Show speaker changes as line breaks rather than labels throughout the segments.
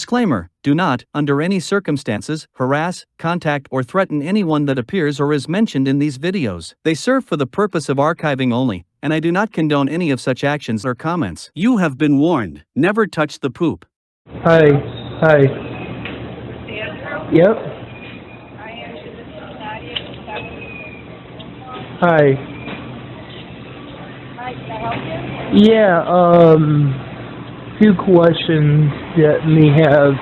Disclaimer: do not, under any circumstances, harass, contact, or threaten anyone that appears or is mentioned in these videos. They serve for the purpose of archiving only, and I do not condone any of such actions or comments. You have been warned. Never touch the poop.
Hi. Hi. Yep. Hi.
Hi, can I help you?
Yeah, few questions that me have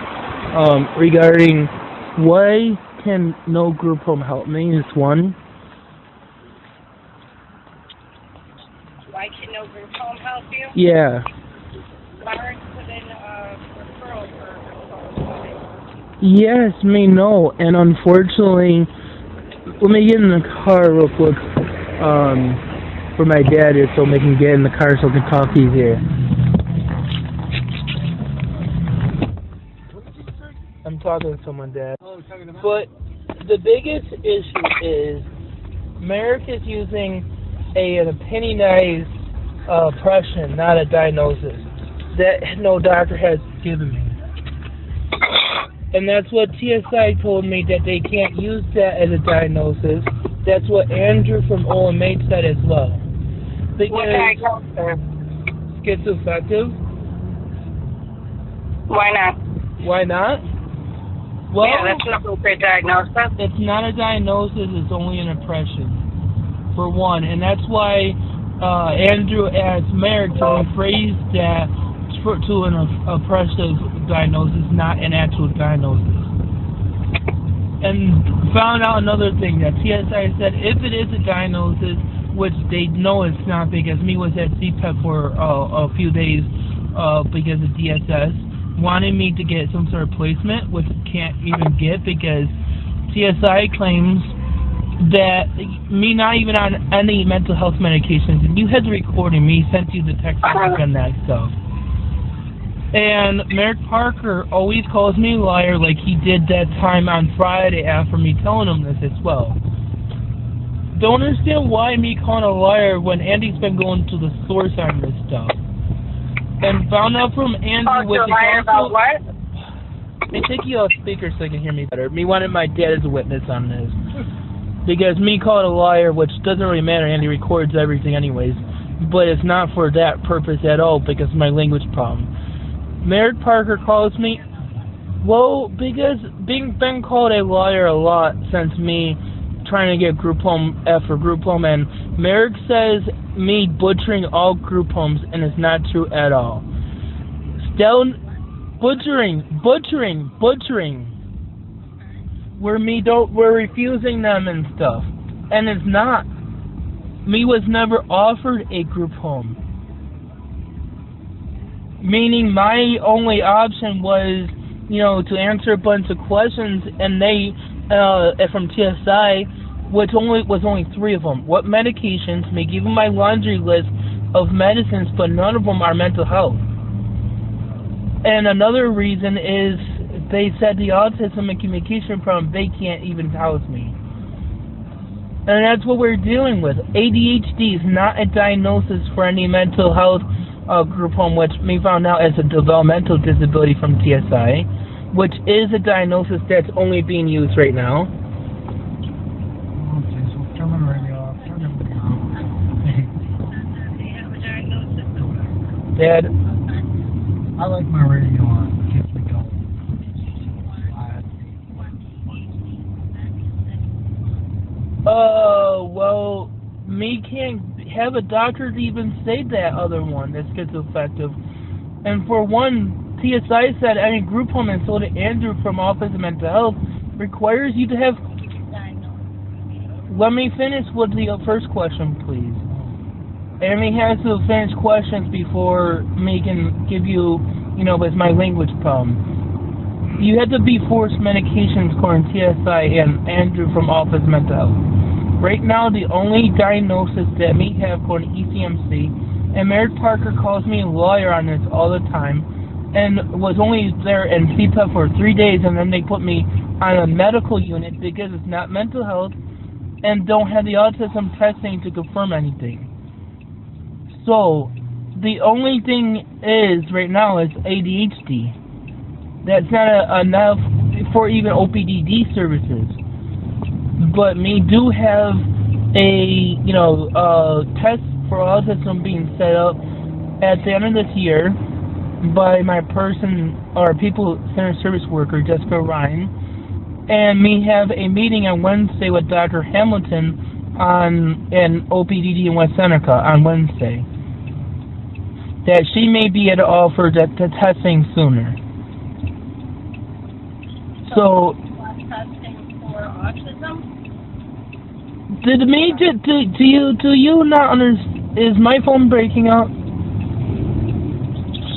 regarding why can no group home help me is one.
Why can no group home help you?
Yeah.
Lawrence put in a referral for group home.
Yes, me no, and unfortunately, let me get in the car real quick for my dad is so we can get in the car so we can talk easier. I'm talking to someone, Dad. Oh, talking about? But the biggest issue is America's using an opinionized oppression, not a diagnosis, that no doctor has given me. And that's what TSI told me, that they can't use that as a diagnosis. That's what Andrew from OMH said as well.
What diagnosis?
Schizoaffective.
Why not?
Why not? Well,
yeah, that's an appropriate diagnosis.
It's not a diagnosis, it's only an impression, for one. And that's why Andrew asked Merrick to rephrase that to an oppressive diagnosis, not an actual diagnosis. And found out another thing, that TSI said if it is a diagnosis, which they know it's not because me was at CPEP for a few days because of DSS, wanted me to get some sort of placement, which I can't even get because TSI claims that me not even on any mental health medications, and you had the recording, me sent you the text message on that stuff. And Merrick Parker always calls me a liar like he did that time on Friday after me telling him this as well. Don't understand why me calling a liar when Andy's been going to the source on this stuff. And found out from Andrew
with liar about what?
They take you off speaker so they can hear me better. Me wanted my dad as a witness on this. Because me called a liar, which doesn't really matter, Andy records everything anyways. But it's not for that purpose at all because of my language problem. Merrick Parker calls me, well, because being been called a liar a lot since me trying to get group home after group home, and Merrick says me butchering all group homes, and it's not true at all. Still butchering. We're refusing them and stuff, and it's not. Me was never offered a group home. Meaning my only option was, to answer a bunch of questions, and they, from TSI, which was only 3 of them. What medications? Me give them my laundry list of medicines, but none of them are mental health. And another reason is they said the autism and communication problem, they can't even house me. And that's what we're dealing with. ADHD is not a diagnosis for any mental health group home, which me found out as a developmental disability from TSI, which is a diagnosis that's only being used right now.
Okay, so turn the radio off. Turn the radio off.
They have a diagnosis.
Dad?
I like my radio on. It keeps me going.
Well, me can't have a doctor to even say that other one that's schizoaffective. And for one, TSI said any group home, and so did Andrew from Office of Mental Health, requires you to have... Let me finish with the first question, please. And he has to finish questions before me can give you, with my language problem. You have to be forced medications according to TSI and Andrew from Office of Mental Health. Right now, the only diagnosis that me have according to ECMC, and Merrick Parker calls me a lawyer on this all the time, and was only there in CPEP for 3 days, and then they put me on a medical unit because it's not mental health, and don't have the autism testing to confirm anything. So, the only thing is, right now, is ADHD. That's not enough for even OPDD services. But me do have a test for autism being set up at the end of this year by my people-centered service worker Jessica Ryan, and me have a meeting on Wednesday with Dr. Hamilton on an OPDD in West Seneca on Wednesday. That she may be able to offer the testing sooner. So
testing for autism?
Do you not understand? Is my phone breaking up?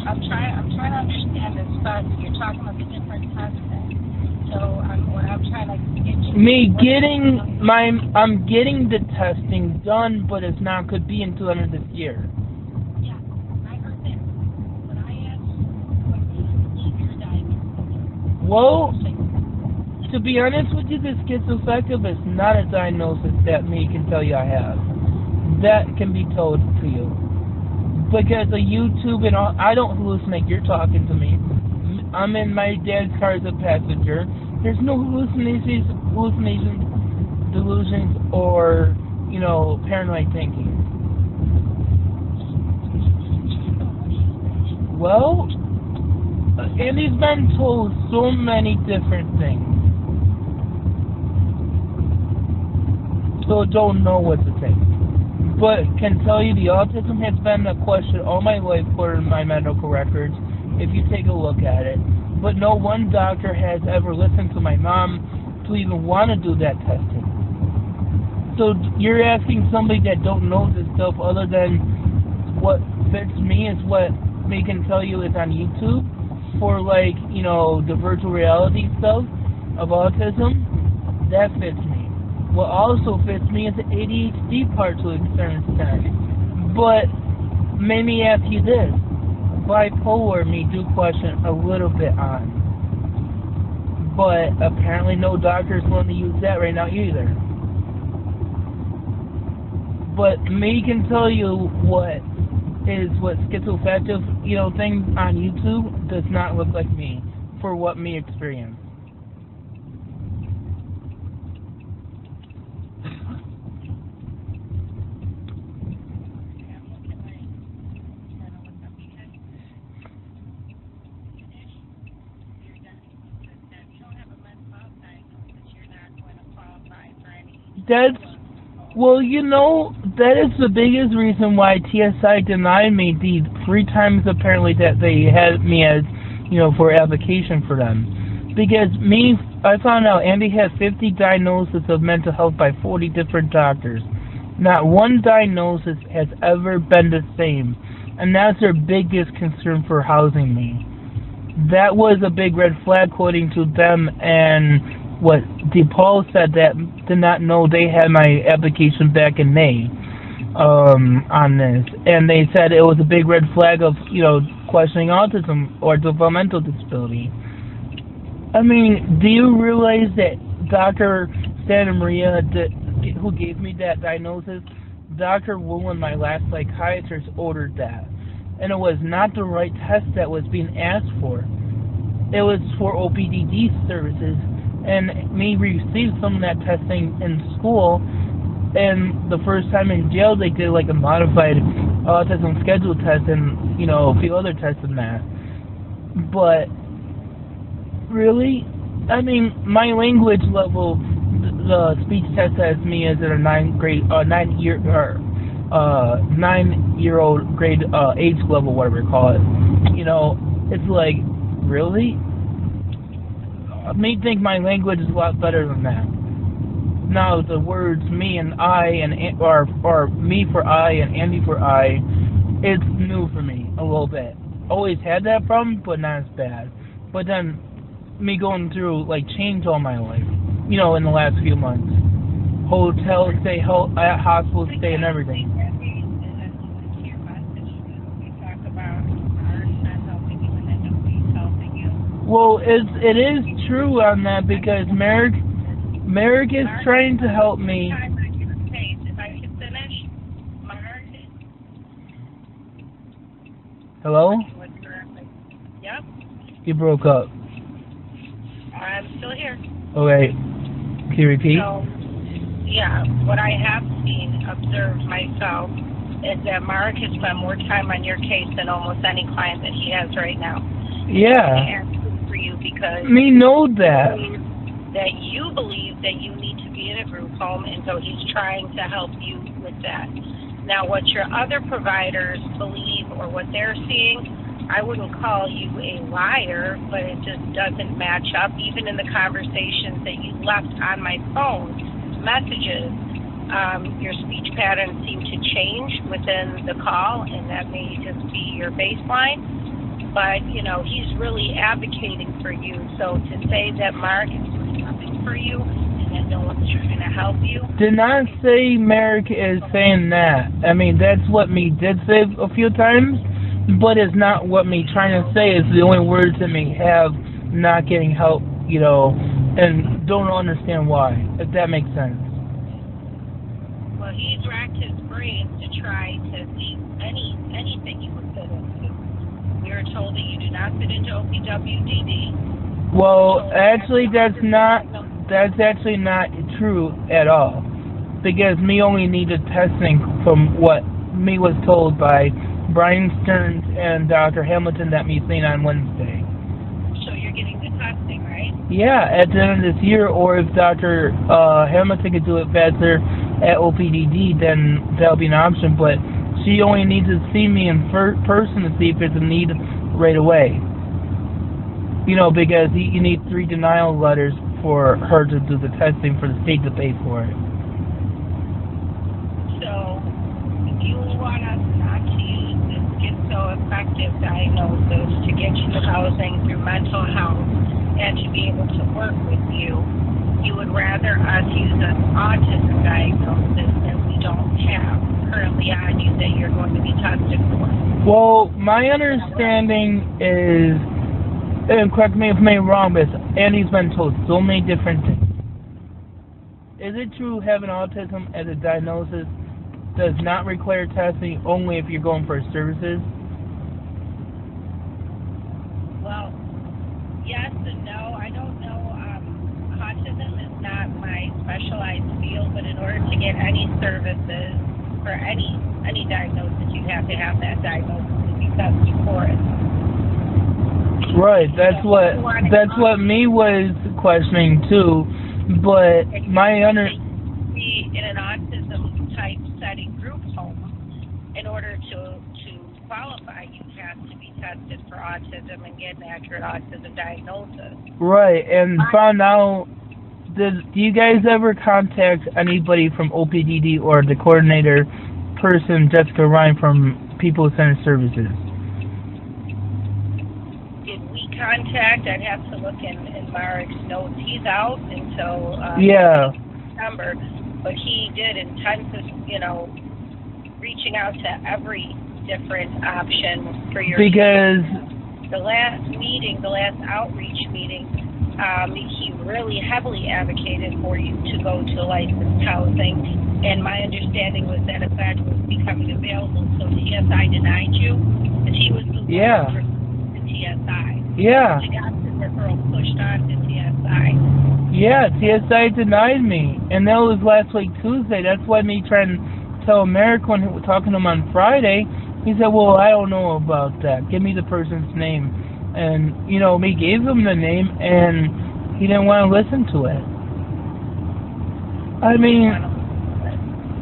I'm trying to understand this, but you're talking about the different testing. So I'm trying to get you.
I'm getting the testing done, but it's not could be until the end of this year.
Yeah, I heard that. But I asked what your diagnosis.
Well, to be honest with you, this schizoaffective is not a diagnosis that me can tell you I have. That can be told to you. Because of YouTube and all, I don't hallucinate. You're talking to me. I'm in my dad's car as a passenger. There's no hallucinations, delusions, or, paranoid thinking. Well, Andy's been told so many different things. So don't know what to think. But can tell you the autism has been a question all my life for my medical records, if you take a look at it. But no one doctor has ever listened to my mom to even want to do that testing. So you're asking somebody that don't know this stuff other than what fits me is what they can tell you is on YouTube for the virtual reality stuff of autism. That fits me. What also fits me is the ADHD part to a certain extent. But made me ask you this. Bipolar me do question a little bit on. But apparently no doctor's willing to use that right now either. But me can tell you what schizoaffective, thing on YouTube does not look like me for what me experienced. That is the biggest reason why TSI denied me the 3 times apparently that they had me as, for application for them. Because I found out Andy had 50 diagnoses of mental health by 40 different doctors. Not one diagnosis has ever been the same. And that's their biggest concern for housing me. That was a big red flag according to them, and what DePaul said that did not know they had my application back in May on this, and they said it was a big red flag of questioning autism or developmental disability. I mean, do you realize that Dr. Santa Maria, who gave me that diagnosis, Dr. Woolen, my last psychiatrist, ordered that, and it was not the right test that was being asked for. It was for OPDD services. And me received some of that testing in school, and the first time in jail they did a modified autism schedule test and a few other tests in that. But really, I mean, my language level, the speech test has me as at a 9-year-old grade age level, whatever you call it. It's like, really? Me think my language is a lot better than that. Now the words me and I or me for I and Andy for I, it's new for me a little bit. Always had that problem, but not as bad. But then me going through change all my life, in the last few months, hotel stay, hospital stay, and everything. Well, it is true on that because Merrick is trying to help me.
If I could finish,
Hello?
Yep.
You broke up.
still here.
Okay. Can you repeat?
So, yeah, what I have seen, observed myself, is that Mark has spent more time on your case than almost any client that he has right now.
Yeah.
And for you because
Me know that.
that you believe that you need to be in a group home, and so he's trying to help you with that. Now, what your other providers believe or what they're seeing, I wouldn't call you a liar, but it just doesn't match up. Even in the conversations that you left on my phone, messages, your speech patterns seem to change within the call, and that may just be your baseline. But, you know, he's really advocating for you. So to say that Mark is doing nothing for you and that no one's trying to help you.
Did not say Merrick is saying that. I mean, that's what me did say a few times, but it's not what me trying to say. It's the only words that me have not getting help, you know, and don't understand why, if that makes sense.
Well, he's racked his brains to try to see anything you would fit into. We were told that you do not fit into OPWDD.
Well, actually, that's actually not true at all, because me only needed testing from what me was told by Brian Stearns and Dr. Hamilton that me seen on Wednesday.
So you're getting the testing, right?
Yeah, at the end of this year, or if Dr. Hamilton could do it faster at OPDD, then that'll be an option, but she only needs to see me in person to see if there's a need right away. You know, because you need 3 denial letters for her to do the testing for the state to pay for it.
So you want us not to use this schizoaffective diagnosis to get you housing through mental health and to be able to work with you. You would rather us use an autism diagnosis that we don't have currently on you that you're going to be tested for.
Well, my understanding is, and correct me if I'm wrong, but Andy's been told so many different things. Is it true having autism as a diagnosis does not require testing only if you're going for services?
Well, yes and no. I don't know. Autism is not my specialized field, but in order to get any services for any diagnosis, you have to have that diagnosis to be tested for it.
Right, that's what me was questioning too, but my
be in an autism type setting group home. In order to qualify, you have to be tested for autism and get an accurate autism diagnosis.
Right, and found out. Do you guys ever contact anybody from OPDD or the coordinator person, Jessica Ryan, from People Centered Services?
Did we contact? I'd have to look in Mark's notes. He's out until September, but he did intensive, reaching out to every different option for your.
Because
the last outreach meeting. He really heavily advocated for you to go to licensed housing, and my understanding was that a bed was becoming available, so TSI denied you, and he was moving over to TSI.
Yeah.
She got the referral pushed on to TSI.
Yeah, TSI denied me, and that was last week Tuesday. That's why me trying to tell Merrick when we were talking to him on Friday, he said, well, I don't know about that. Give me the person's name. And, me gave him the name, and he didn't want to listen to it. I mean,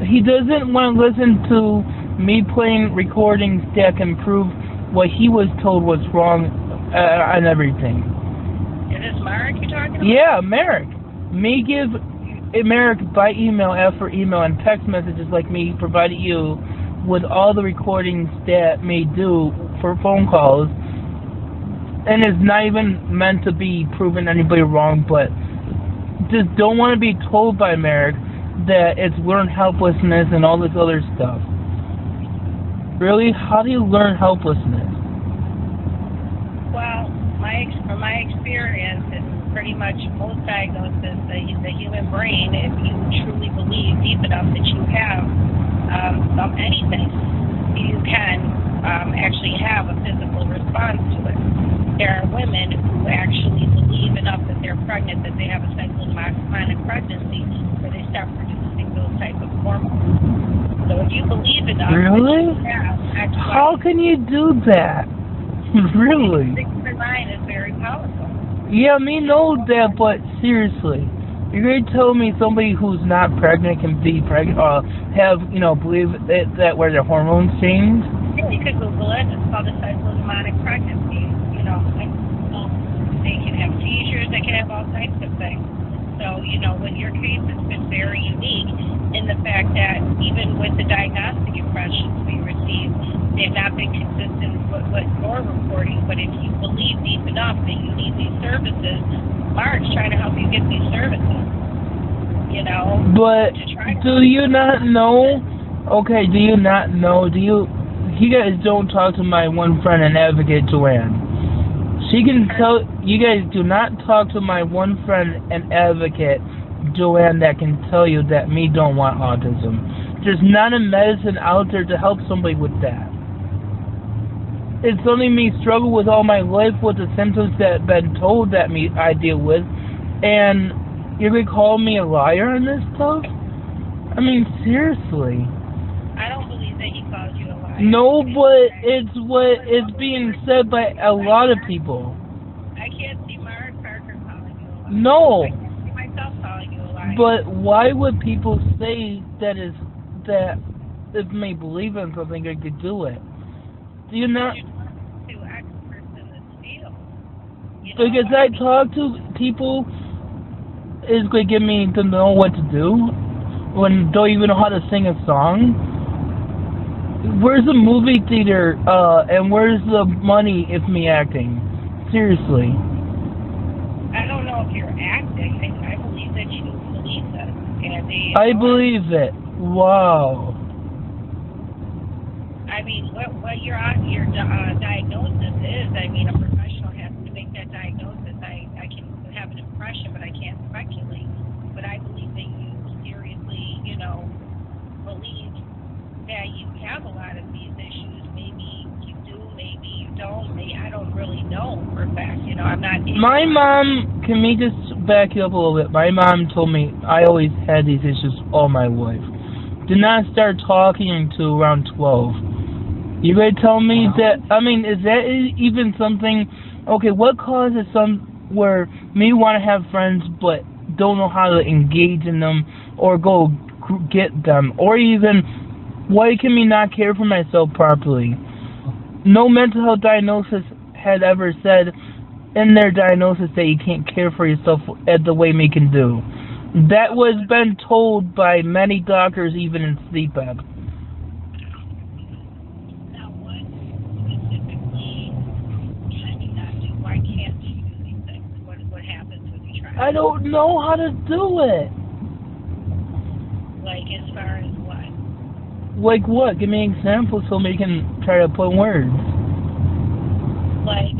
he doesn't want to listen to me playing recordings that can prove what he was told was wrong on everything.
Is this Merrick you're talking about?
Yeah, Merrick. Me give Merrick by email, after email, and text messages like me provided you with all the recordings that me do for phone calls. And it's not even meant to be proving anybody wrong, but just don't want to be told by Merrick that it's learned helplessness and all this other stuff. Really? How do you learn helplessness?
Well, from my experience, and pretty much most diagnoses, the human brain, if you truly believe deep enough that you have anything, you can actually have a physical response to it. There are women who actually believe enough that they're pregnant that they have a cyclomanic pregnancy where they start producing those type of hormones. So if you believe in us,
Really? How can you do that? Really?
The human mind is very powerful.
Yeah, me know that, but seriously, you're going to tell me somebody who's not pregnant can be pregnant, have, believe that where their hormones change?
Yeah, you could Google it. It's called a cyclomanic pregnancy. They can have seizures. They can have all types of things. So, with your case, it's been very unique in the fact that even with the diagnostic impressions we receive, they've not been consistent with what you're reporting. But if you believe deep enough that you need these services, Mark's trying to help you get these services.
But do you not know? Okay, do you not know? You guys don't talk to my one friend and advocate, Joanne. She can tell you guys do not talk to my one friend and advocate, Joanne, that can tell you that me don't want autism. There's not a medicine out there to help somebody with that. It's only me struggle with all my life with the symptoms that have been told that I deal with, and you're going to call me a liar on this stuff? I mean, seriously.
I don't believe that he calls you a liar.
No, but it's what is being said by a lot of people.
I can't see Mark Parker calling you a liar.
No.
I can't see myself calling you a liar.
But why would people say that if they believe in something, they could do it? Do you not?
To experts in this field.
Because I talk to people, it's going to get me to know what to do when don't even know how to sing a song. Where's the movie theater, and where's the money if me acting? Seriously.
I don't know if you're acting. I believe that you believe this.
I believe it. Wow.
I mean, what your diagnosis is, I mean, a professional has to make that diagnosis. I can have an impression, but I can't speculate. But I believe that you seriously, believe that you have a lot of these issues. Maybe you do, maybe you don't. I don't really know for a fact. I'm not.
My mom, can we just back you up a little bit? My mom told me I always had these issues all my life. Did not start talking until around 12. You going to tell me that, I mean, is that even something, okay, what causes where me want to have friends but don't know how to engage in them or go get them, or even why can me not care for myself properly? No mental health diagnosis had ever said in their diagnosis that you can't care for yourself the way me can do. That was been told by many doctors, even in CPAP.
Now, what specifically can you not do? Why can't you do these things? What happens when you try?
I don't know how to do it.
Like, as far as what?
Like what? Give me an example so we can try to put words.
Like,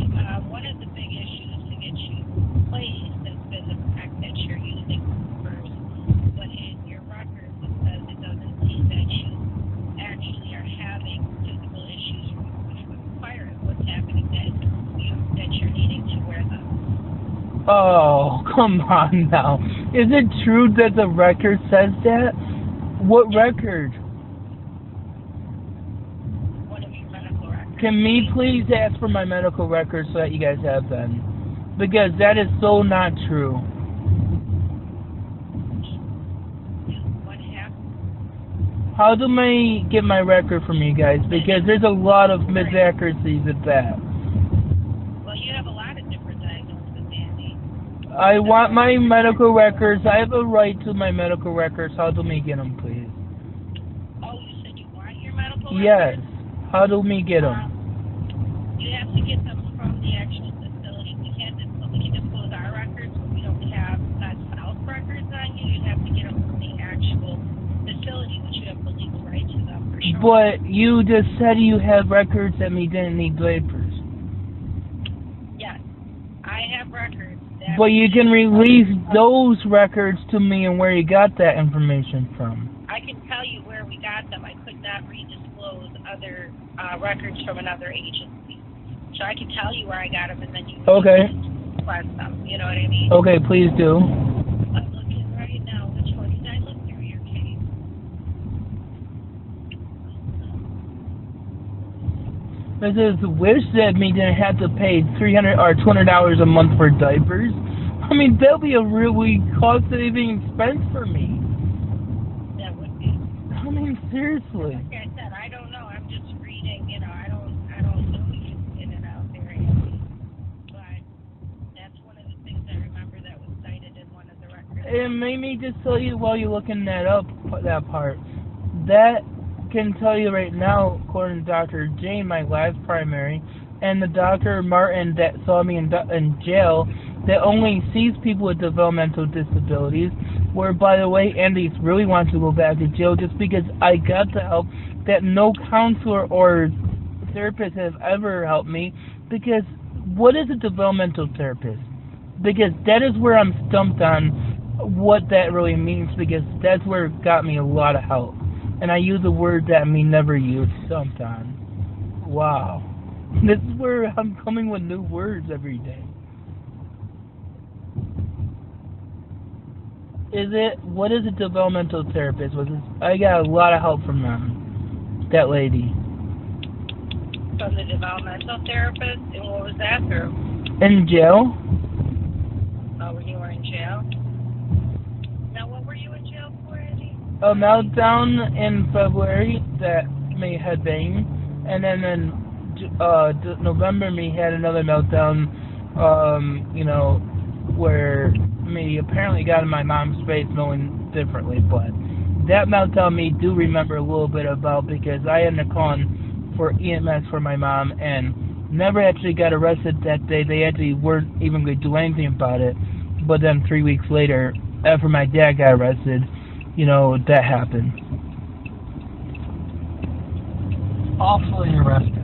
one of the big issues to get you placed has been the fact that you're using first, but in your records it says it doesn't seem that you actually are having physical issues which would require it. What's happening that you're needing to wear them?
Oh, come on now. Is it true that the record says that? What record?
One of your medical records.
Can me please ask for my medical records so that you guys have them? Because that is so not true.
What happened?
How do I get my record from you guys? Because there's a lot of mis-accuracies at that.
Well, you have a lot of different diagnoses, Andy.
I want my medical records. I have a right to my medical records. How do me get them, please?
Oh, you said you want your medical
Yes.
records?
How do me get them?
You have to get them from the actual facility. We can disclose our records, but we don't have health records on you. You have to get them from the actual facility, which you have the legal right to them for sure.
But you just said you have records that me didn't need diapers.
Yes, I have records. That
But you can release those records to me and where you got that information from.
I can tell you where we got them. I could not redisclose other records from another agency. So I can tell you where I got them, and then you.
Okay.
request them. You know what I mean?
Okay, please do.
I'm looking right now. Which one did I look through your case?
This is wish that me didn't have to pay $300 or $200 a month for diapers. I mean, that'll be a really cost-saving expense for me.
That would be.
I mean, seriously.
Like I said, I don't know. I'm just reading. You know, I don't know you in and out there, Andy. But that's one of the things I remember that was cited in one of the records.
It made me just tell you while you're looking that up, that part. That can tell you right now, according to Dr. Jane, my last primary, and the Dr. Martin that saw me in jail, that only sees people with developmental disabilities, where, by the way, Andy really wants to go back to jail just because I got the help that no counselor or therapist has ever helped me. Because what is a developmental therapist? Because that is where I'm stumped on what that really means, because that's where it got me a lot of help. And I use a word that me never use, stumped on. Wow. This is where I'm coming with new words every day. What is a developmental therapist? I got a lot of help from them. That lady.
From the developmental therapist? And what was that through?
In jail?
Oh, when you were in jail? Now, what were you in jail for, Eddie?
A meltdown in February that me had banged, and then in November me had another meltdown, where me apparently got in my mom's face knowing differently, but that meltdown me do remember a little bit about, because I had to call for EMS for my mom and never actually got arrested that day. They actually weren't even going to do anything about it, but then 3 weeks later, after my dad got arrested, that happened.
Awfully arrested.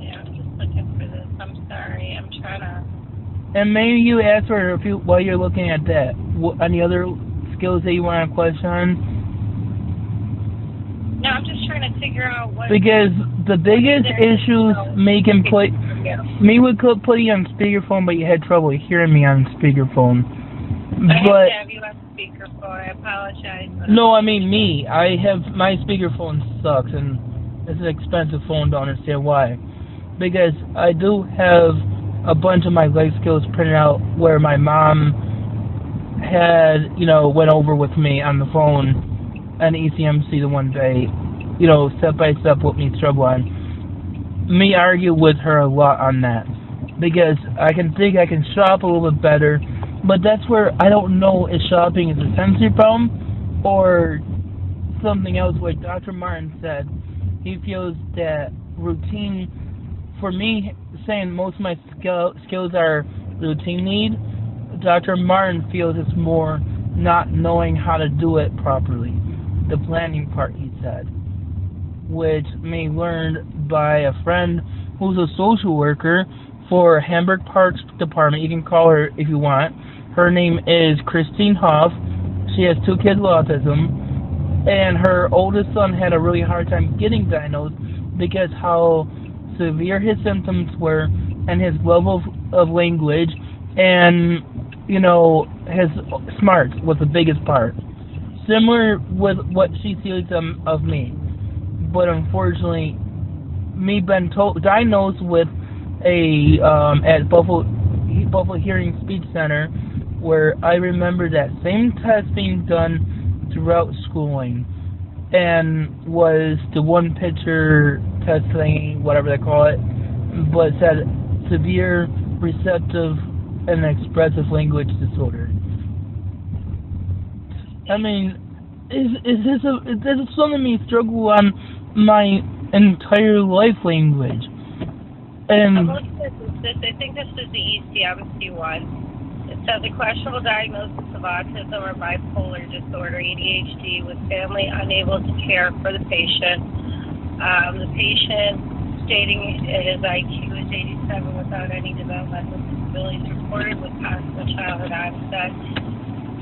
Yeah, I'm just looking for this. I'm sorry. I'm trying to...
And maybe you ask her while you're looking at that. Any other skills that you want to question on?
No, I'm just trying to figure out what...
Because the biggest issues me would put you on speakerphone, but you had trouble hearing me on speakerphone.
I have you on speakerphone. I apologize.
No, I mean me. My speakerphone sucks, and it's an expensive phone to understand why. Because I do have a bunch of my life skills printed out where my mom had, went over with me on the phone an ECMC the one day, step by step what me struggle on. Me argue with her a lot on that, because I can shop a little bit better, but that's where I don't know if shopping is a sensory problem or something else. Like Dr. Martin said, he feels that routine, for me saying most of my skills are routine need, Dr. Martin feels it's more not knowing how to do it properly. The planning part, he said, which me learned by a friend who's a social worker for Hamburg Parks Department. You can call her if you want. Her name is Christine Hoff. She has 2 kids with autism, and her oldest son had a really hard time getting diagnosed because how severe his symptoms were and his level of language, and his smarts was the biggest part. Similar with what she sees of me, but unfortunately, me been diagnosed with a at Buffalo Hearing Speech Center, where I remember that same test being done throughout schooling, and was the one picture test thing, whatever they call it, but it said severe receptive and expressive language disorder. I mean, is this something me struggle on my entire life language? And
I'm looking at this. I think this is the ECMC one. It says a questionable diagnosis of autism or bipolar disorder, ADHD, with family unable to care for the patient. The patient stating his IQ is 87 without any developmental disabilities reported with possible childhood onset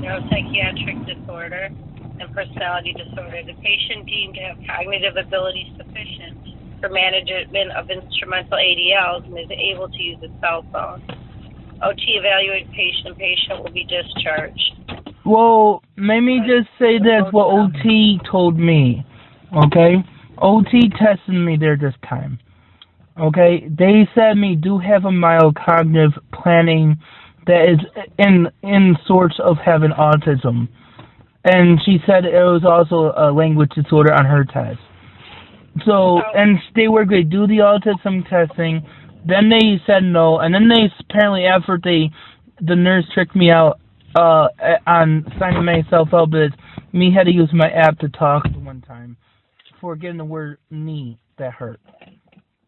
neuropsychiatric disorder and personality disorder. The patient deemed to have cognitive ability sufficient for management of instrumental ADLs and is able to use a cell phone. OT evaluate patient and patient will be discharged.
Well, let me just say that's what OT told me, okay? OT tested me there this time, okay? They said me do have a mild cognitive planning that is in sorts of having autism. And she said it was also a language disorder on her test. So, and they were going to do the autism testing, then they said no, and then they apparently after the nurse tricked me out on signing myself out, but me had to use my app to talk one time for getting the word knee that hurt.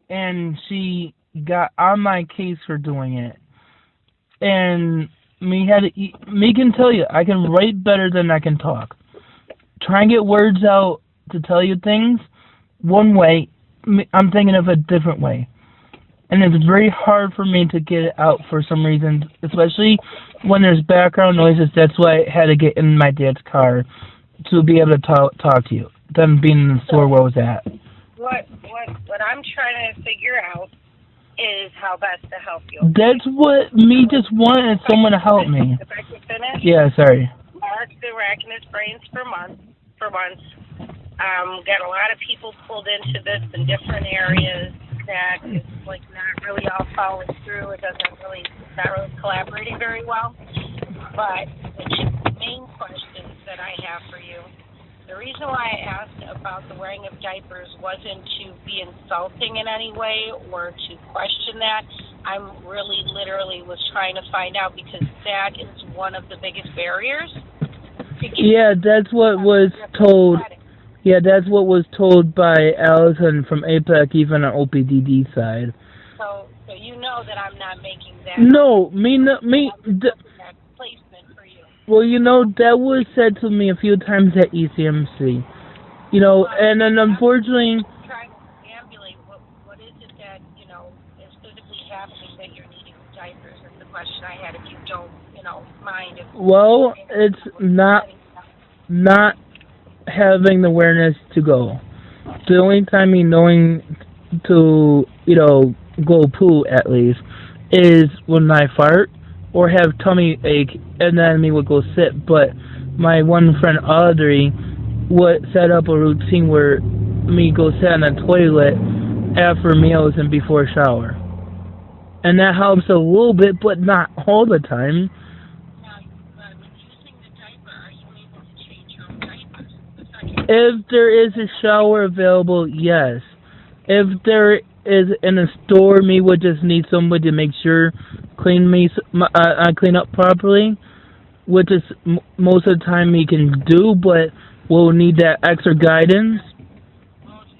And she got on my case for doing it. And me can tell you, I can write better than I can talk. Try and get words out to tell you things one way, I'm thinking of a different way. And it's very hard for me to get it out for some reason, especially when there's background noises. That's why I had to get in my dad's car to be able to talk to you, than being in the store where I was at.
What I'm trying to figure out is how best to help you.
That's what me just wanted someone to help me.
If I can finish?
Yeah, sorry.
Mark's been racking his brains for months. Got a lot of people pulled into this in different areas that is like not really all following through. It's not really collaborating very well. But the main questions that I have for you, the reason why I asked about the wearing of diapers wasn't to be insulting in any way or to question that. I'm really literally was trying to find out because that is one of the biggest barriers.
Yeah, that's what was told. Yeah, that's what was told by Allison from APEC, even on OPDD side.
So you know that I'm not making that.
No,
placement for you.
Well, you know, that was said to me a few times at ECMC. You know, and then unfortunately.
I'm trying to ambulate what is it that, you know, is physically happening that you're needing diapers? That's the question I had. If you don't, you know, mind.
Well, it's not having the awareness to go. The only time me knowing to, you know, go poo at least is when I fart or have tummy ache, and then me would go sit. But my one friend Audrey would set up a routine where me go sit on the toilet after meals and before shower, and that helps a little bit, but not all the time. If there is a shower available, yes. If there is in a store, me would just need somebody to make sure I clean up properly, which is most of the time me can do, but we'll need that extra guidance.
Most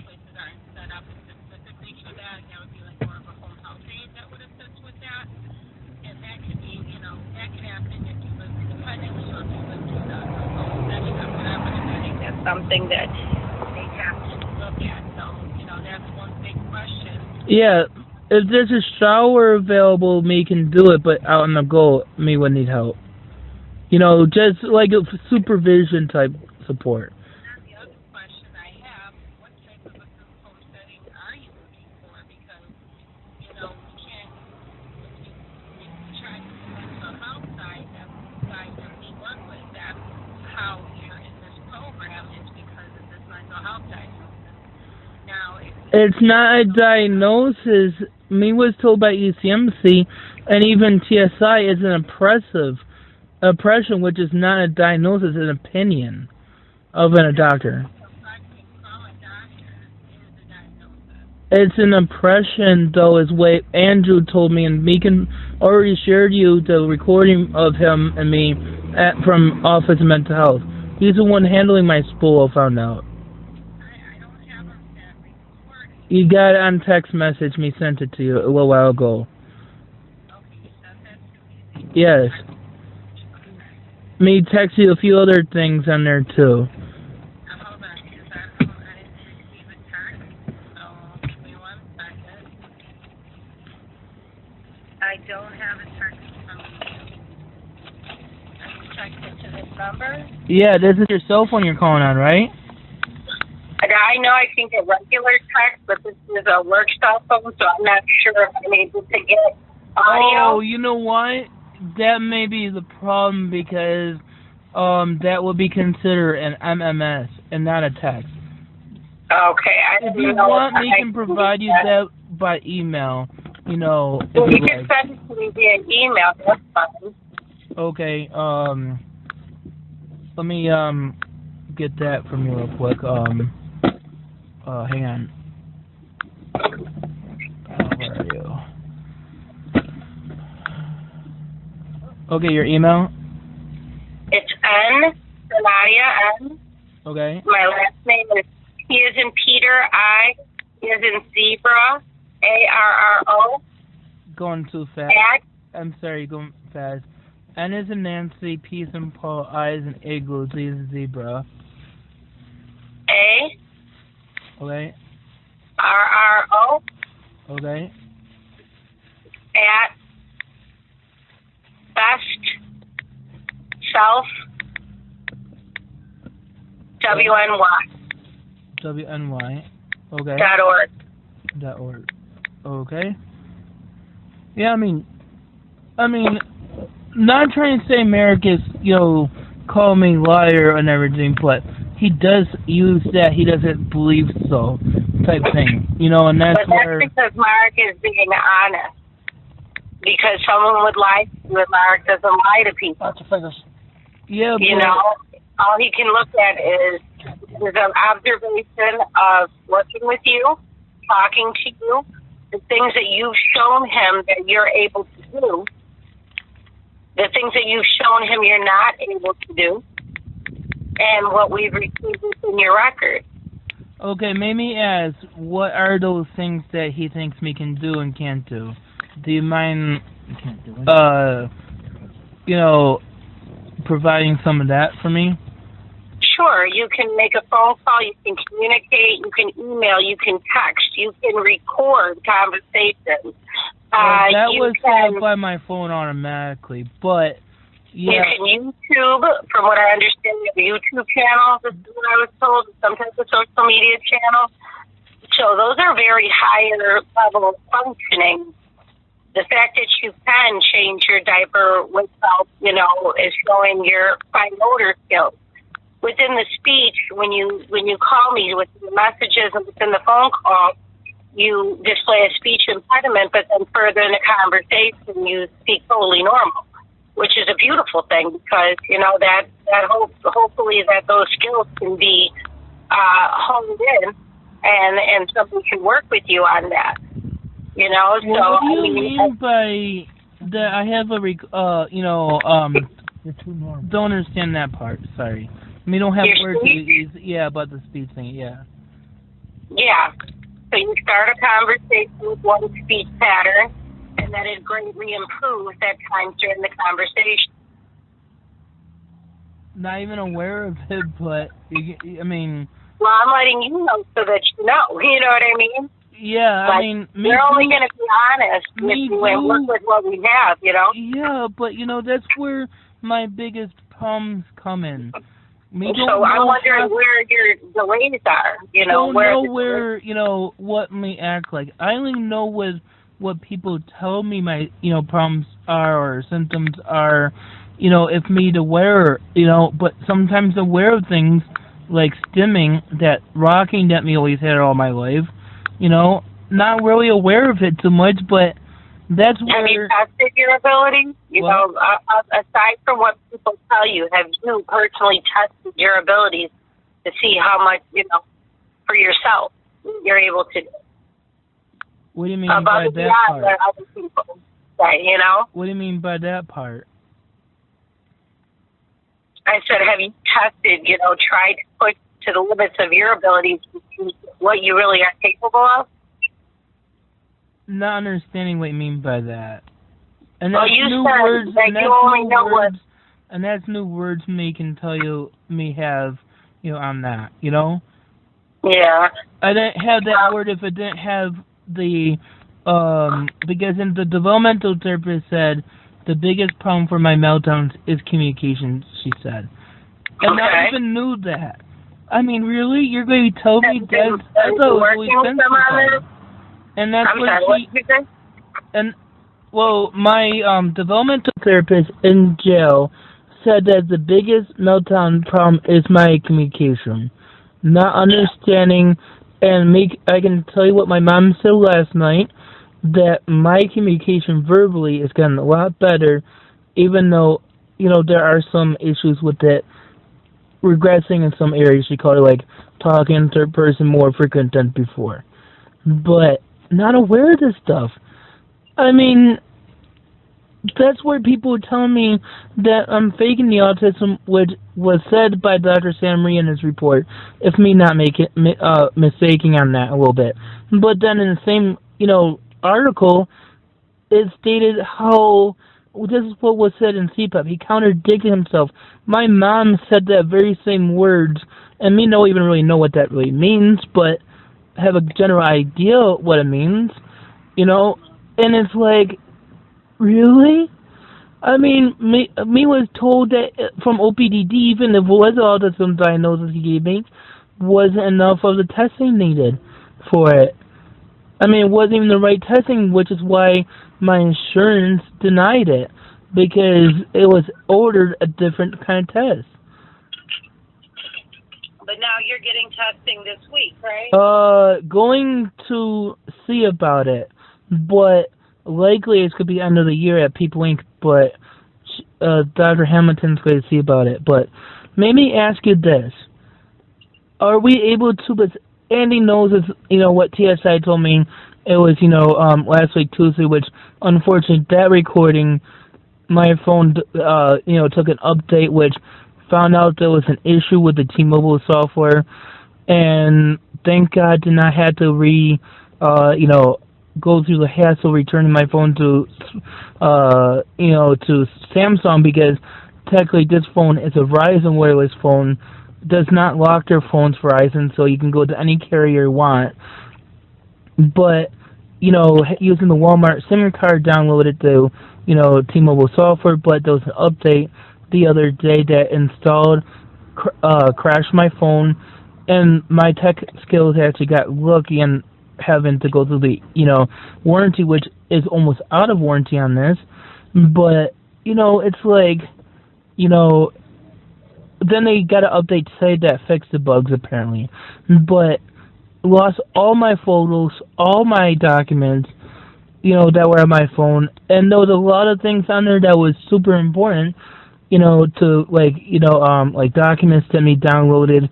places aren't set up specifically for that. That would be like more of a home health aide that would assist with that. And that could be, you know, that could happen if you live independently or if you live in the home setting or whatever. And I think that's something that they have to look at. So, you know, that's one big question.
Yeah, if there's a shower available, me can do it, but out on the go, me would need help. You know, just like a supervision type support.
The other question I have, what type of a group home setting are you looking for? Because, you know, we can't, if you try to get into a house side, that side that we work with, that's how you're in this program is because of this mental health diagnosis. Now,
it's not a diagnosis. Me was told by ECMC and even TSI is an oppression, which is not a diagnosis, an opinion of a doctor. It's an impression, though, is what Andrew told me, and Megan already shared you the recording of him and me from Office of Mental Health. He's the one handling my spool, I found out.
I don't have that recording.
You got it on text message, me sent it to you a little while ago.
Okay, you sent that to me?
Yes. Me text you a few other things on there, too.
Hold on, because I didn't receive a text, so give me 1 second. I don't have a text from you. Are you texting to this number?
Yeah, this is your cell phone you're calling on, right?
I I know I can get regular text, but this is a work cell phone, so I'm not sure if I'm able to get audio.
Oh, you know what? That may be the problem because that would be considered an MMS and not a text.
Okay.
If you want, we can provide you that by email. You know, if
Well,
you
you can
like.
send it to me via email. That's fine.
Okay. Let me get that from you real quick. Hang on. Where are you? Okay, your email.
It's N, Nadia N.
Okay.
My last name is P as in Peter, I as in zebra, ARRO.
Going too fast.
At
I'm sorry, you're going fast. N is in Nancy, P is in Paul, I is in Igloo, Z is in Zebra.
A
Okay.
RRO
Okay.
at best self WNY
WNY. Okay.
.org.
.org. Okay. Yeah, I mean, not trying to say America's, call me liar and everything, but he does use that he doesn't believe so type thing, and that's
But
where.
that's because Mark is being honest. Because someone would lie to you, and Mark doesn't lie to people.
Yeah,
You know, all he can look at is an observation of working with you, talking to you, the things that you've shown him that you're able to do, the things that you've shown him you're not able to do, and what we've received in your record.
Okay, maybe ask, what are those things that he thinks me can do and can't do? Do you mind, providing some of that for me?
Sure, you can make a phone call, you can communicate, you can email, you can text, you can record conversations.
That
you
was
can,
set up by my phone automatically, but yeah.
You can YouTube, from what I understand, you have a YouTube channel, this is what I was told, some type of social media channel. So those are very higher level of functioning. The fact that you can change your diaper without, is showing your fine motor skills. Within the speech, when you call me with the messages and within the phone call, you display a speech impediment, but then further in the conversation, you speak totally normal, which is a beautiful thing because, that hopefully that those skills can be honed in and somebody can work with you on that.
Well,
so
what do you mean by that? I have don't understand that part. Sorry, don't have
Your
words.
speech?
About the speech thing. Yeah.
Yeah. So you start a conversation with one speech pattern, and then it greatly improves that time during the conversation.
Not even aware of it, but
Well, I'm letting you know so that you know. You know what I mean?
Yeah,
we're only going to be honest with you and work with what we have,
Yeah, but that's where my biggest problems come in.
So I'm wondering where your delays are.
Where what may act like. I only know what people tell me my problems are or symptoms are. If made aware. But sometimes aware of things like stimming, that rocking that me always had all my life. Not really aware of it too much, but that's where.
Have you tested your abilities? Aside from what people tell you, have you personally tested your abilities to see how much, for yourself you're able to do?
What do you mean by that part?
What other people say,
What do you mean by that part?
I said, have you tested, tried to push to the limits of your abilities to see what you really are capable of?
Not understanding what you mean by that. And
well,
that's
you
new
said
words,
that
and that's
you only
new
know
words, and that's new words me can tell you me have, on that,
Yeah.
I didn't have that word if I didn't have the, because in the developmental therapist said the biggest problem for my meltdowns is communication, she said. And I even knew that. I mean, really? You're going to tell me that? I thought it was always been something. And that's
I'm
what
sorry, what did you say?
And, well, my developmental therapist in jail said that the biggest meltdown problem is my communication. Not understanding, and I can tell you what my mom said last night, that my communication verbally has gotten a lot better, even though, there are some issues with it regressing in some areas. She called it like talking in third person more frequent than before. But not aware of this stuff. I mean, that's where people tell me that I'm faking the autism, which was said by Dr. Sam Marie in his report, if me not mistaking on that a little bit. But then in the same, article, it stated how this is what was said in CPAP. He contradicted himself. My mom said that very same words, and me don't even really know what that really means, but have a general idea what it means, and it's like, really? I mean, me was told that from OPDD, even if it was autism diagnosis he gave me, wasn't enough of the testing needed for it. I mean, it wasn't even the right testing, which is why my insurance denied it, because it was ordered a different kind of test.
But now you're getting testing this week, right?
Going to see about it, but likely it's going to be end of the year at People Inc., but Dr. Hamilton's going to see about it. But maybe ask you this. Are we able to, but Andy knows, what TSI told me, it was, last week, Tuesday, which, unfortunately, that recording, my phone, took an update, which found out there was an issue with the T-Mobile software, and thank God did not have to go through the hassle returning my phone to Samsung, because technically this phone is a Verizon wireless phone, does not lock their phones Verizon, so you can go to any carrier you want. But, using the Walmart SIM card downloaded the, T-Mobile software, but there was an update the other day that installed, crashed my phone, and my tech skills actually got lucky in having to go through the, warranty, which is almost out of warranty on this. But, it's like, then they got an update to say that fixed the bugs, apparently. But lost all my photos, all my documents, that were on my phone. And there was a lot of things on there that was super important, to, like documents that me downloaded,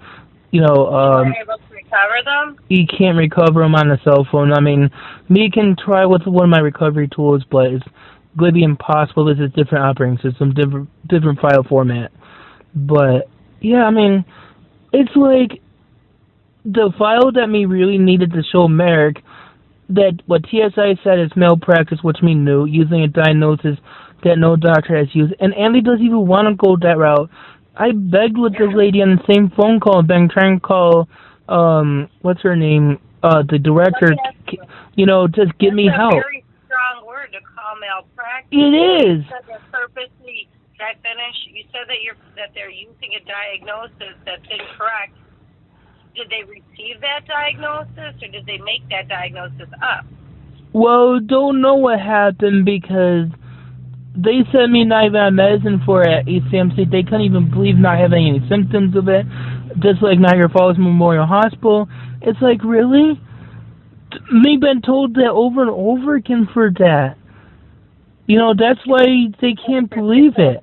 Were you able to recover them?
You can't recover them on a cell phone. I mean, me can try with one of my recovery tools, but it's going to be impossible. It's a different operating system, different file format. But, yeah, I mean, it's like the file that me really needed to show Merrick that what TSI said is malpractice, which me knew, using a diagnosis that no doctor has used. And Andy doesn't even want to go that route. I begged with the lady on the same phone call, been trying to call, what's her name, the director, just get me help.
That's a very strong word to call malpractice.
It is.
Purposely, did I finish? You said that they're using a diagnosis that's incorrect. Did they receive that diagnosis, or did they make that diagnosis up?
Well, don't know what happened, because they sent me not even on medicine for it at ECMC. They couldn't even believe not having any symptoms of it, just like Niagara Falls Memorial Hospital. It's like, really? Me been told that over and over again for that. That's why they can't believe it.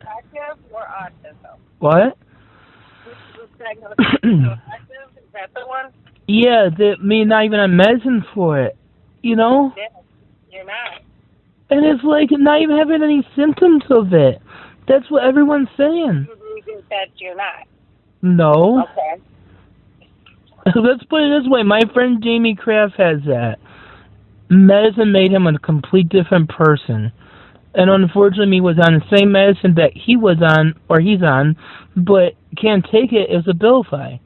Or autism?
What?
Which diagnosis is Is that the one?
Yeah, me not even on medicine for it.
Yeah, you're not.
And it's like not even having any symptoms of it. That's what everyone's saying.
You believe that you're not?
No.
Okay.
Let's put it this way. My friend Jamie Kraft has that. Medicine made him a complete different person. And unfortunately, he was on the same medicine that he was on, or he's on, but can't take it as a Abilify.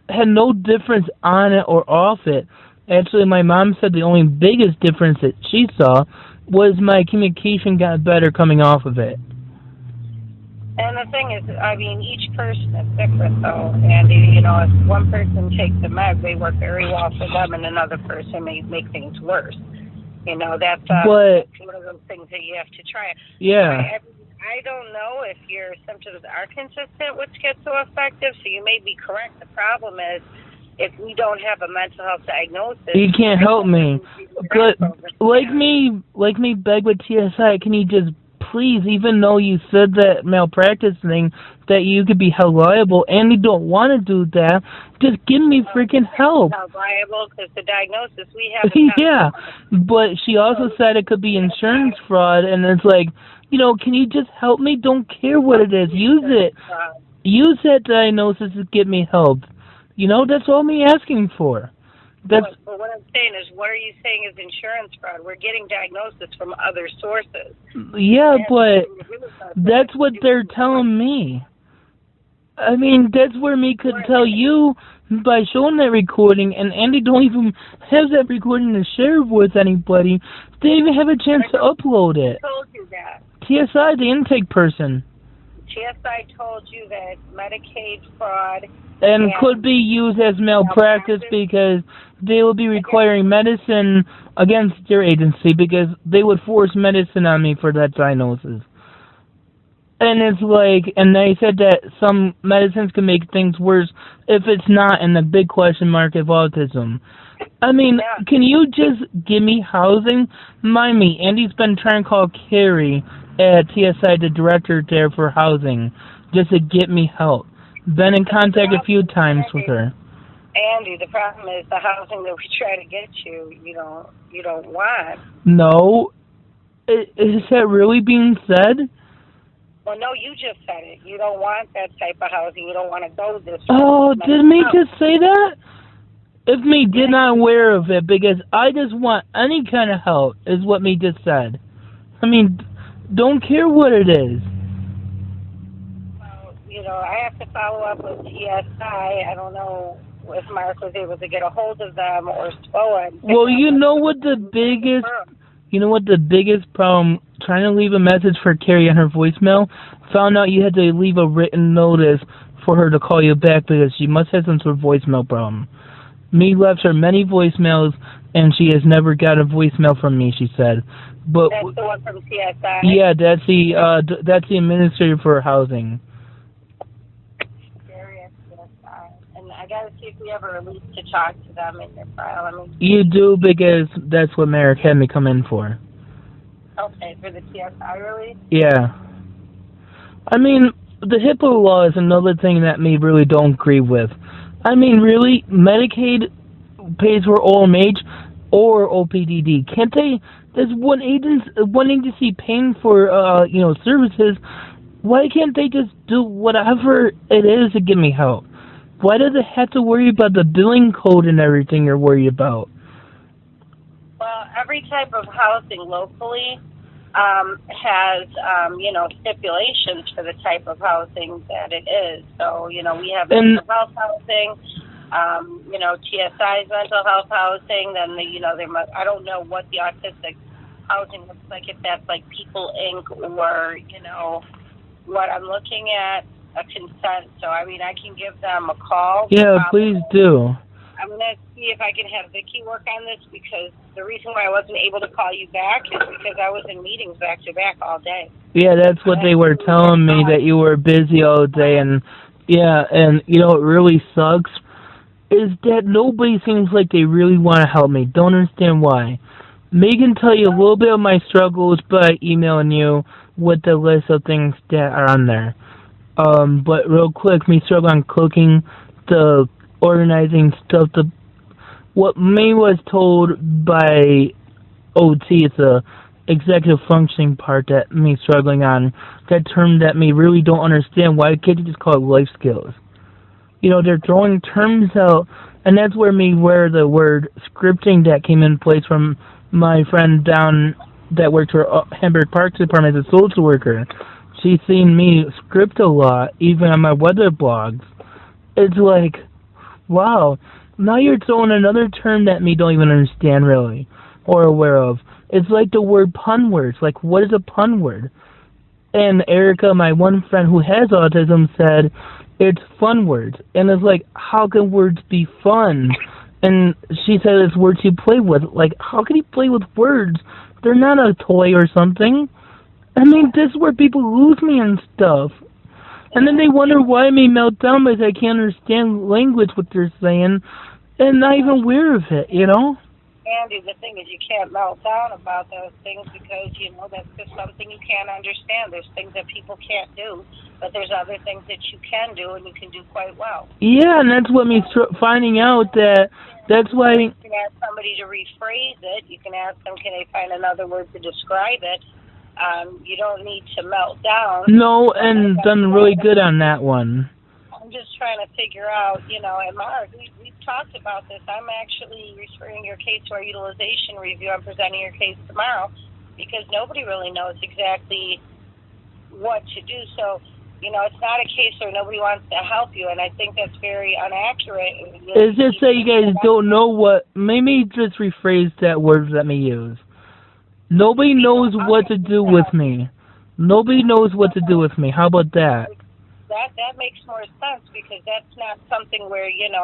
Had no difference on it or off it. Actually, my mom said the only biggest difference that she saw was my communication got better coming off of it.
And the thing is, I mean, each person is different, though. And, you know, if one person takes a med, they work very well for them, and another person may make things worse. You know, that's one of those things that you have to try.
Yeah.
I don't know if your symptoms are consistent with schizoaffective, so you may be correct. The problem is, if we don't have a mental health diagnosis,
you can't help me. But like me beg with TSI, can you just please, even though you said that malpractice thing, that you could be held liable, and you don't want to do that, just give me freaking help.
Held liable because the diagnosis we have.
Yeah, but she also said it could be insurance fraud, and it's like, you know, can you just help me? Don't care what it is. Use it. Use that diagnosis to get me help. You know, that's all me asking for.
But what I'm saying is, what are you saying is insurance fraud? We're getting diagnosis from other sources.
Yeah, but that's what they're telling me. I mean, that's where me could tell you by showing that recording, and Andy don't even have that recording to share with anybody. They didn't even have a chance to upload it.
Who told you that?
TSI, the intake person.
TSI told you that Medicaid fraud
and could be used as malpractice because they will be requiring medicine against your agency because they would force medicine on me for that diagnosis. And it's like, and they said that some medicines can make things worse if it's not in the big question mark of autism. I mean, can you just give me housing? Mind me, Andy's been trying to call Carrie at TSI, the director there for housing, just to get me help. Been in contact a few times with her.
Andy, the problem is the housing that we try to get you don't want.
No. Is that really being said?
Well, no, you just said it. You don't want that type of housing. You don't want to go this way.
Oh, did me just say that? If me did not aware of it, because I just want any kind of help, is what me just said. I mean, don't care what it is.
Well, you know, I have to follow up with TSI. I don't know if Mark was able to get a hold of them or SPOA.
Well, you know what the biggest problem, trying to leave a message for Carrie on her voicemail, found out you had to leave a written notice for her to call you back because she must have some sort of voicemail problem. Me left her many voicemails, and she has never got a voicemail from me, she said. But
that's the one from TSI?
Yeah, that's the administrator for housing.
And I got to see if we ever release to talk to them in their file. I mean,
you do, because that's what Merrick had me come in for.
Okay, for the TSI release?
Yeah. I mean, the HIPAA law is another thing that me really don't agree with. I mean, really, Medicaid pays for OMH or OPDD. Can't they? There's one agency paying for services. Why can't they just do whatever it is to give me help? Why do they have to worry about the billing code and everything you're worried about?
Well, every type of housing locally has, stipulations for the type of housing that it is. So, we have mental health housing, TSI's mental health housing, then, I don't know what the autistic housing looks like, if that's like People Inc. or, what I'm looking at, a consent. So, I mean, I can give them a call.
Yeah, please do.
I'm going to see if I can have Vicki work on this, because the reason why I wasn't able to call you back is because I was in meetings back to back all day.
Yeah, that's what they were telling me, that you were busy all day. And yeah, and what really sucks is that nobody seems like they really want to help me. Don't understand why. Megan tell you a little bit of my struggles by emailing you with the list of things that are on there. But real quick, me struggle on cooking, the organizing stuff, what me was told by OT is the executive functioning part that me struggling on. That term that me really don't understand. Why can't you just call it life skills? They're throwing terms out, and that's where the word scripting that came in place from my friend down that worked for Hamburg Parks Department as a social worker. She's seen me script a lot, even on my weather blogs. It's like, wow, now you're throwing another term that me don't even understand really, or aware of. It's like the word pun words. Like, what is a pun word? And Erica, my one friend who has autism, said it's fun words. And it's like, how can words be fun? And she said it's words you play with. Like, how can you play with words? They're not a toy or something. I mean, this is where people lose me and stuff. And then they wonder why I may melt down because I can't understand language, what they're saying, and not even aware of it, you know?
Andy, the thing is you can't melt down about those things because, that's just something you can't understand. There's things that people can't do, but there's other things that you can do and you can do quite well.
Yeah, and that's what me finding out that's why...
You can ask somebody to rephrase it. You can ask them, can they find another word to describe it? You don't need to melt down.
No, and done really good on that one.
I'm just trying to figure out, and Mark, we've talked about this. I'm actually referring your case to our utilization review. I'm presenting your case tomorrow because nobody really knows exactly what to do. So, it's not a case where nobody wants to help you, and I think that's very inaccurate.
It's just that you guys don't know what... Maybe just rephrase that word let me use. Nobody knows what to do with me. Nobody knows what to do with me. How about that?
That makes more sense because that's not something where you're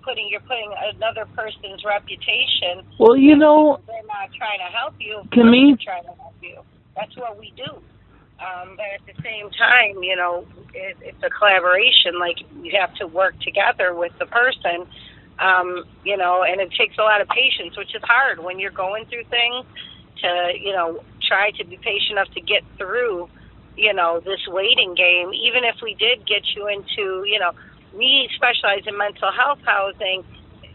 putting another person's reputation.
Well,
they're not trying to help you. They're trying to help you. That's what we do. But at the same time, it's a collaboration. Like you have to work together with the person. And it takes a lot of patience, which is hard when you're going through things to, try to be patient enough to get through, this waiting game. Even if we did get you into, we specialize in mental health housing,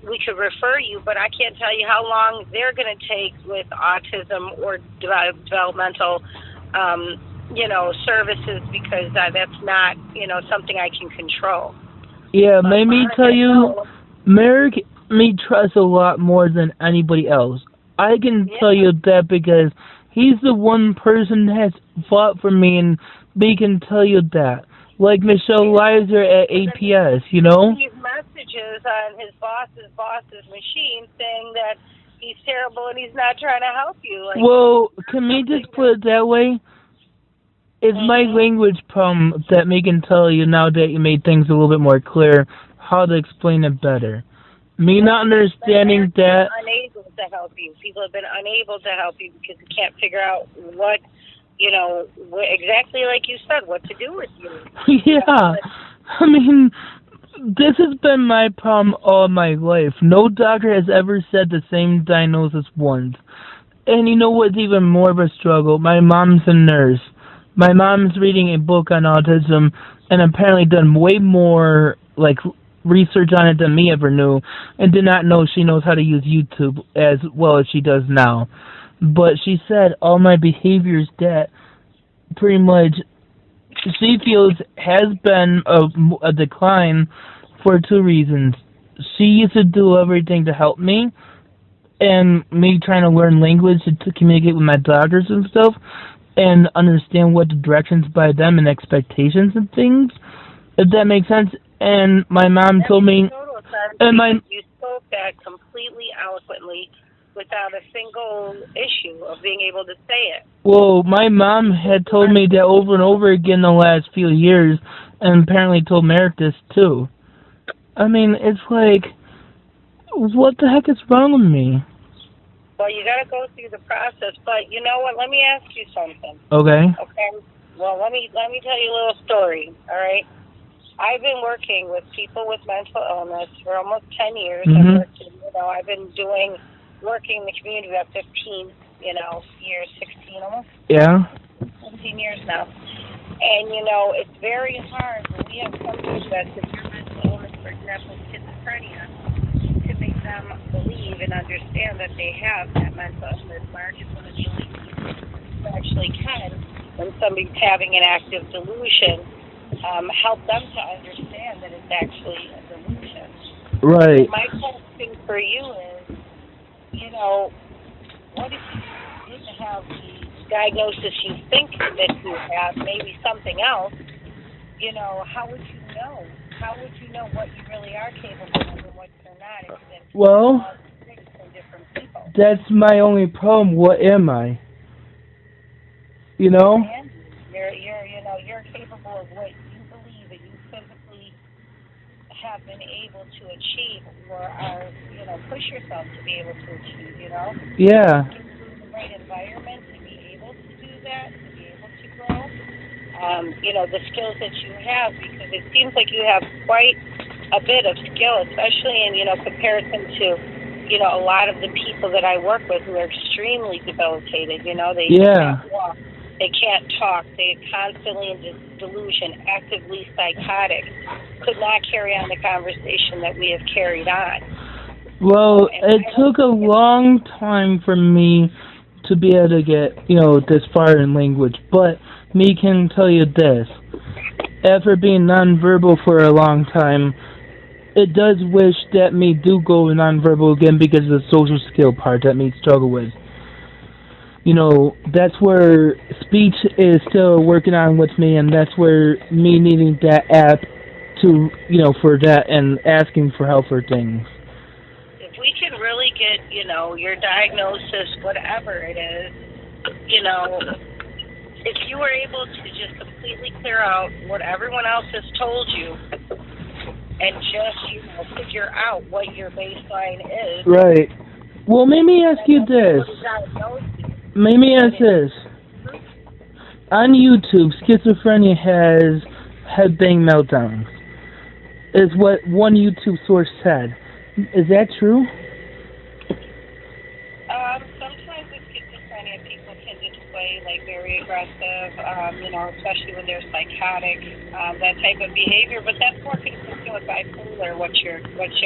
we could refer you, but I can't tell you how long they're going to take with autism or developmental, services because that's not, something I can control.
Yeah, let me tell you... Merrick, me trust a lot more than anybody else. I can tell you that because he's the one person that has fought for me, and me can tell you that. Like Michelle Lizer at APS,
These messages on his boss's machine saying that he's terrible and he's not trying to help you. Like,
well, can me just put it that way? It's my language problem that me can tell you now that you made things a little bit more clear. How to explain it better. Me not understanding that...
Unable to help you. People have been unable to help you because they can't figure out what, exactly like you said, what to do with you.
Yeah. I mean, this has been my problem all my life. No doctor has ever said the same diagnosis once. And you know what's even more of a struggle? My mom's a nurse. My mom's reading a book on autism and apparently done way more, research on it than me ever knew, and did not know she knows how to use YouTube as well as she does now. But she said all my behaviors that pretty much she feels has been a decline for two reasons. She used to do everything to help me, and me trying to learn language to communicate with my doctors and stuff, and understand what the directions by them and expectations and things, if that makes sense. And my mom told me,
you spoke that completely eloquently without a single issue of being able to say it.
Well, my mom had told me that over and over again the last few years, and apparently told Merrick this too. I mean, it's like, what the heck is wrong with me?
Well, you got to go through the process, but you know what? Let me ask you something.
Okay.
Okay. Well, let me tell you a little story. All right. I've been working with people with mental illness for almost 10 years. I've been working in the community about 15, years, 16 almost.
Yeah.
15 years now. And, it's very hard when we have somebody that's severe mental illness, for example, schizophrenia, to make them believe and understand that they have that mental illness. Mark is one of the only people who actually can, when somebody's having an active delusion, help them to understand that it's actually a delusion.
Right.
My question for you is, what if you didn't have the diagnosis you think that you have, maybe something else, how would you know? How would you know what you really are capable of and what you're not?
Well, that's my only problem. What am I? You know?
And you're capable of what you believe that you physically have been able to achieve or are, push yourself to be able to achieve.
Yeah.
The right environment to be able to do that, to be able to grow. The skills that you have, because it seems like you have quite a bit of skill, especially in, comparison to, a lot of the people that I work with who are extremely debilitated. They can't walk, they can't talk, they're constantly in delusion, actively psychotic, could not carry on the conversation that we have carried on.
Well, it took a long time for me to be able to get, this far in language, but me can tell you this. After being nonverbal for a long time, it does wish that me do go nonverbal again because of the social skill part that me struggle with. That's where speech is still working on with me, and that's where me needing that app to, for that and asking for help for things.
If we can really get, your diagnosis, whatever it is, if you were able to just completely clear out what everyone else has told you and just, figure out what your baseline is.
Right. Well, let me ask you this. Let me ask this. On YouTube, schizophrenia has headbang meltdowns. Is what one YouTube source said. Is that true?
Sometimes with schizophrenia, people can display like very aggressive, especially when they're psychotic, that type of behavior. But that's more consistent with bipolar. What you're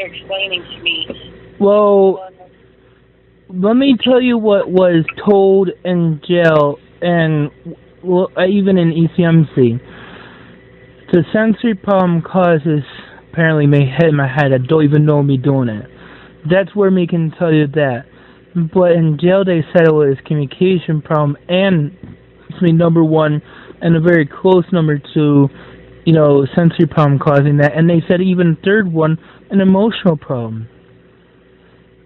explaining to me.
Well, let me tell you what was told in jail and even in ECMC. The sensory problem causes apparently may hit in my head. I don't even know me doing it. That's where me can tell you that. But in jail they said it was communication problem and number one and a very close number two, sensory problem causing that. And they said even third one, an emotional problem.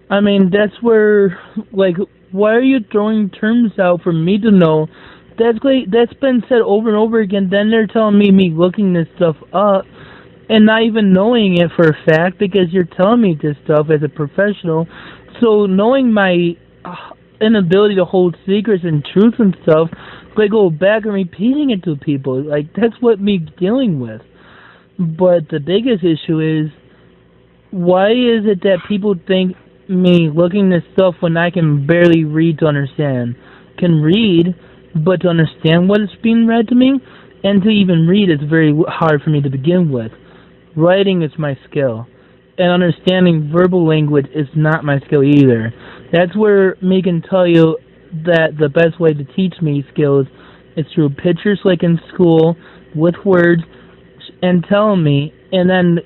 I mean, that's where, why are you throwing terms out for me to know? That's been said over and over again. Then they're telling me looking this stuff up and not even knowing it for a fact because you're telling me this stuff as a professional. So knowing my inability to hold secrets and truth and stuff, they go back and repeating it to people. That's what me dealing with. But the biggest issue is, why is it that people think me looking this stuff when I can barely read to understand? Can read, but to understand what is being read to me, and to even read is very hard for me to begin with. Writing is my skill, and understanding verbal language is not my skill either. That's where me can tell you that the best way to teach me skills is through pictures like in school, with words, and telling me, and then,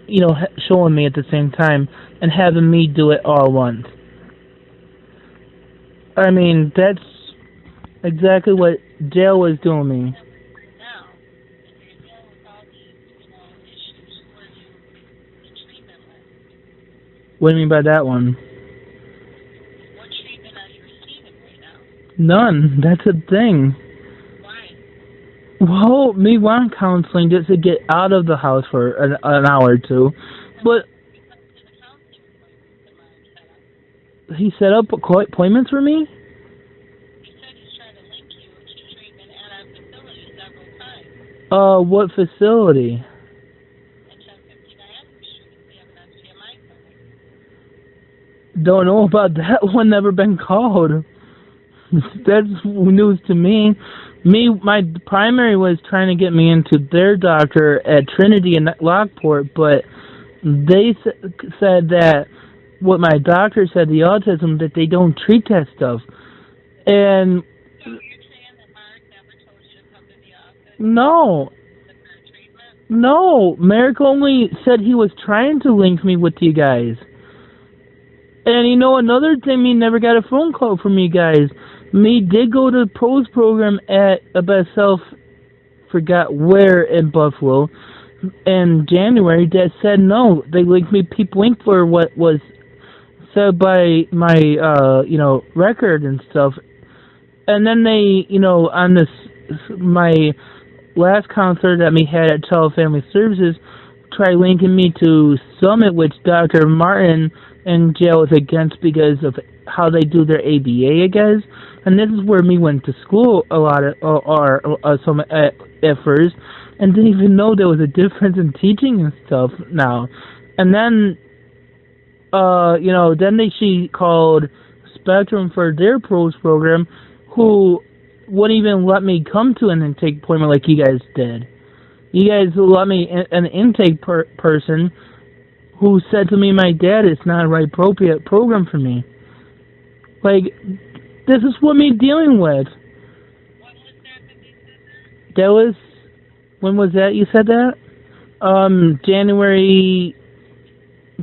showing me at the same time, and having me do it all at once. I mean, that's exactly what jail was doing me. What do you mean by that one?
What treatment are you receiving right now?
None. That's a thing.
Why?
Well, me want counseling just to get out of the house for an hour or two. But he set up appointments for me?
He said he's trying to link you to treatment at our facility several times.
What facility? Don't know about that one. Never been called. That's news to me. My primary was trying to get me into their doctor at Trinity in Lockport, but they said that what my doctor said, the autism, that they don't treat that stuff. And
so you're saying that Mark never told you to come to the office?
No, Mark only said he was trying to link me with you guys. And another thing, me never got a phone call from you guys. Me did go to the pros program at forgot where in Buffalo in January that said no. They linked me people linked for what was said by my record and stuff. And then they, on this my last counselor that we had at Child Family Services tried linking me to Summit, which Dr. Martin in jail is against because of how they do their ABA, I guess. And this is where me went to school a lot of, Summit at first, and didn't even know there was a difference in teaching and stuff now. And then, she called Spectrum for their pros program, who wouldn't even let me come to an intake appointment like you guys did. You guys let me an intake person who said to me, my dad, it's not a right appropriate program for me. Like, this is what me dealing with.
When was that you said that?
That was, when was that you said that? January,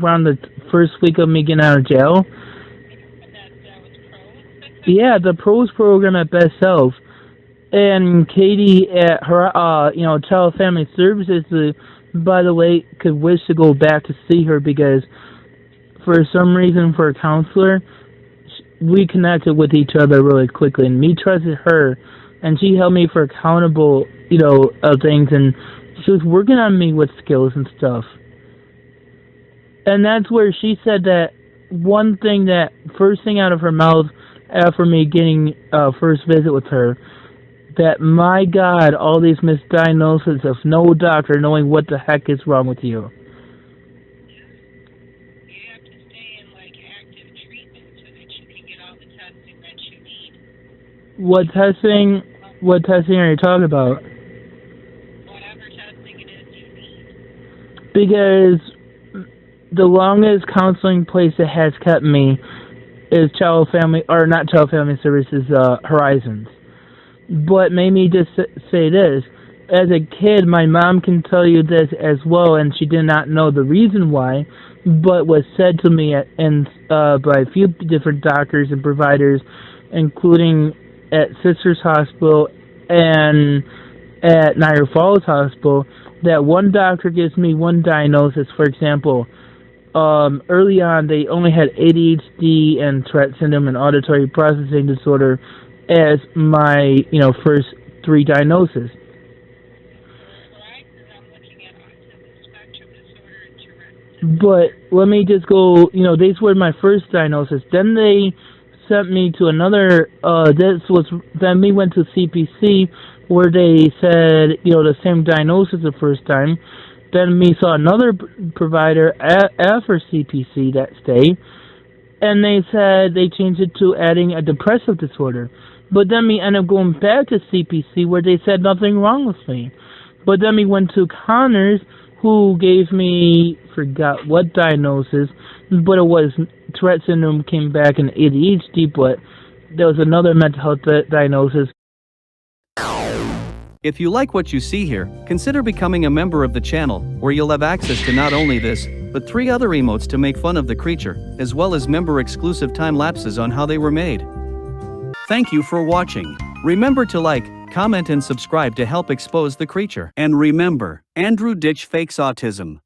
around the first week of me getting out of jail.
That was pros?
Yeah, the pros program at Best Self. And Katie at her, Child Family Services, by the way, could wish to go back to see her because for some reason, for a counselor, we connected with each other really quickly, and me trusted her, and she held me for accountable, things, and she was working on me with skills and stuff. And that's where she said that one thing that, first thing out of her mouth after me getting first visit with her, that, my God, all these misdiagnoses of no doctor knowing what the heck is wrong with you.
You have to stay in active treatment so that you can get all the testing that you need.
What testing are you talking about?
Whatever testing it is you need.
Because the longest counseling place that has kept me is Child Family Services, Horizons. But made me just say this. As a kid, my mom can tell you this as well, and she did not know the reason why, but was said to me by a few different doctors and providers, including at Sisters Hospital and at Niagara Falls Hospital, that one doctor gives me one diagnosis. For example, early on, they only had ADHD and Tourette syndrome and auditory processing disorder as my, first three diagnoses.
Right, because I'm looking at autism spectrum disorder and Tourette.
But let me just go, these were my first diagnosis. Then they sent me to another, then we went to CPC where they said, the same diagnosis the first time. Then we saw another provider after CPC that day, and they said they changed it to adding a depressive disorder. But then we ended up going back to CPC where they said nothing wrong with me. But then we went to Connors, who gave me, forgot what diagnosis, but it was Tourette syndrome came back in ADHD, but there was another mental health diagnosis.
If you like what you see here, consider becoming a member of the channel, where you'll have access to not only this, but 3 other emotes to make fun of the creature, as well as member-exclusive time lapses on how they were made. Thank you for watching. Remember to like, comment and subscribe to help expose the creature. And remember, Andrew Ditch fakes autism.